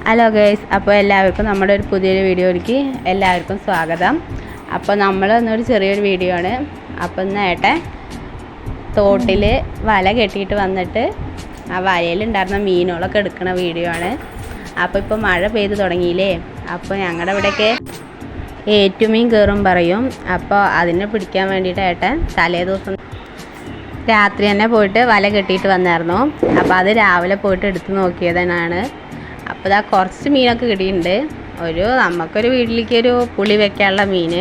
Hello guys, അപ്പോൾ എല്ലാവർക്കും നമ്മുടെ ഒരു പുതിയൊരു വീഡിയോയിലേക്ക് എല്ലാവർക്കും സ്വാഗതം. അപ്പോൾ നമ്മൾ ഇന്നൊരു ചെറിയൊരു വീഡിയോ ആണ്. അപ്പോൾ ഇന്നേട്ടെ തോട്ടിൽ വല കെട്ടിയിട്ട് വന്നിട്ട് ആ വലയിലുണ്ടായിരുന്ന മീനുകളൊക്കെ എടുക്കുന്ന വീഡിയോ ആണ്. അപ്പോൾ ഇപ്പോൾ മഴ പെയ്ത് തുടങ്ങിയില്ലേ, അപ്പോൾ ഞങ്ങളുടെ ഇവിടെയൊക്കെ ഏറ്റുമീൻ കയറും പറയും. അപ്പോൾ അതിനെ പിടിക്കാൻ വേണ്ടിയിട്ട് ഏട്ടൻ തലേ ദിവസം രാത്രി തന്നെ പോയിട്ട് വല കെട്ടിയിട്ട് വന്നായിരുന്നു. അപ്പോൾ അത് രാവിലെ പോയിട്ട് എടുത്ത് നോക്കിയതാണ്. അപ്പോൾ ഇതാ കുറച്ച് മീനൊക്കെ കിട്ടിയിട്ടുണ്ട്. നമുക്കൊരു വീട്ടിലേക്ക് ഒരു പുളി വെക്കാനുള്ള മീൻ.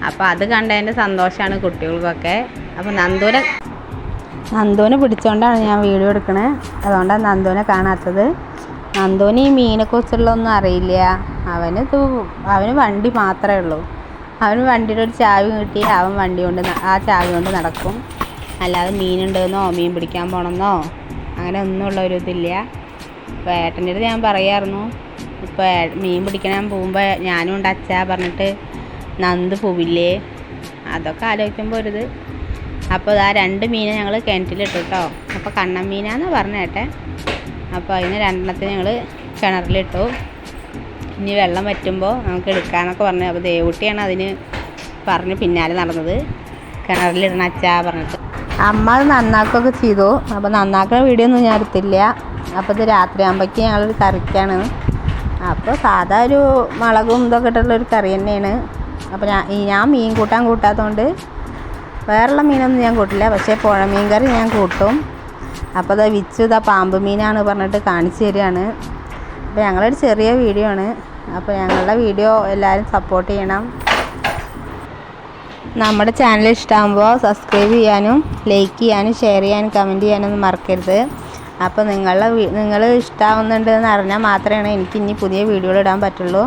അപ്പോൾ അത് കണ്ടതിൻ്റെ സന്തോഷമാണ് കുട്ടികൾക്കൊക്കെ. അപ്പോൾ നന്ദുവിനെ പിടിച്ചുകൊണ്ടാണ് ഞാൻ വീഡിയോ എടുക്കണത്. അതുകൊണ്ടാണ് നന്ദുവിനെ കാണാത്തത്. നന്ദുവിന് ഈ മീനെക്കുറിച്ചുള്ളതൊന്നും അറിയില്ല. അവന് വണ്ടി മാത്രമേ ഉള്ളൂ. അവന് വണ്ടിയുടെ ഒരു ചാവി കിട്ടി അവൻ ആ ചാവി കൊണ്ട് നടക്കും. അല്ലാതെ മീനുണ്ടെന്നോ മീൻ പിടിക്കാൻ പോകണമെന്നോ അങ്ങനെ ഒന്നുമുള്ള ഒരു ഇതില്ല. അപ്പോൾ ഏട്ടൻ്റെ അടുത്ത് ഞാൻ പറയായിരുന്നു, ഇപ്പോൾ മീൻ പിടിക്കാൻ പോകുമ്പോൾ ഞാനും ഉണ്ട് അച്ഛാ പറഞ്ഞിട്ട് നന്ദു പോവില്ലേ, അതൊക്കെ ആലോചിക്കുമ്പോൾ ഒരിത്. അപ്പോൾ ആ 2 മീനെ ഞങ്ങൾ കിണറ്റിലിട്ടു കേട്ടോ. അപ്പോൾ കണ്ണൻ മീനാന്ന് പറഞ്ഞേട്ടെ. അപ്പോൾ അതിന് 2 ഞങ്ങൾ കിണറിലിട്ടു. ഇനി വെള്ളം വറ്റുമ്പോൾ നമുക്ക് എടുക്കാമെന്നൊക്കെ പറഞ്ഞു. അപ്പോൾ ദേവുട്ടിയാണ് അതിന് പറഞ്ഞ് പിന്നാലെ നടന്നത്, കിണറിലിടണം അച്ഛാ പറഞ്ഞിട്ട്. അമ്മ അത് നന്നാക്കുകയൊക്കെ ചെയ്തു. അപ്പോൾ നന്നാക്കുന്ന വീഡിയോ ഒന്നും ഞാൻ എടുത്തില്ല. അപ്പോൾ ഇത് രാത്രിയാകുമ്പോഴേക്ക് ഞങ്ങളൊരു കറിക്കാണ്. അപ്പോൾ സാധാ ഒരു മുളകും ഇതൊക്കെ ഇട്ടുള്ളൊരു കറി തന്നെയാണ്. അപ്പോൾ ഞാൻ മീൻ കൂട്ടാത്തതുകൊണ്ട് വേറെയുള്ള മീനൊന്നും ഞാൻ കൂട്ടില്ല. പക്ഷേ പുഴ മീൻ കറി ഞാൻ കൂട്ടും. അപ്പോൾ അത് ഇതാ പാമ്പ് മീനാണ് പറഞ്ഞിട്ട് കാണിച്ചു തരികയാണ്. അപ്പോൾ ഞങ്ങളൊരു ചെറിയ വീഡിയോ ആണ്. അപ്പോൾ ഞങ്ങളുടെ വീഡിയോ എല്ലാവരും സപ്പോർട്ട് ചെയ്യണം. നമ്മുടെ ചാനൽ ഇഷ്ടമാകുമ്പോൾ സബ്സ്ക്രൈബ് ചെയ്യാനും ലൈക്ക് ചെയ്യാനും ഷെയർ ചെയ്യാനും കമൻറ്റ് ചെയ്യാനൊന്നും മറക്കരുത്. അപ്പോൾ നിങ്ങൾ ഇഷ്ടമാവുന്നുണ്ടെന്ന് അറിഞ്ഞാൽ മാത്രമേ എനിക്ക് ഇനി പുതിയ വീഡിയോകൾ ഇടാൻ പറ്റുള്ളൂ.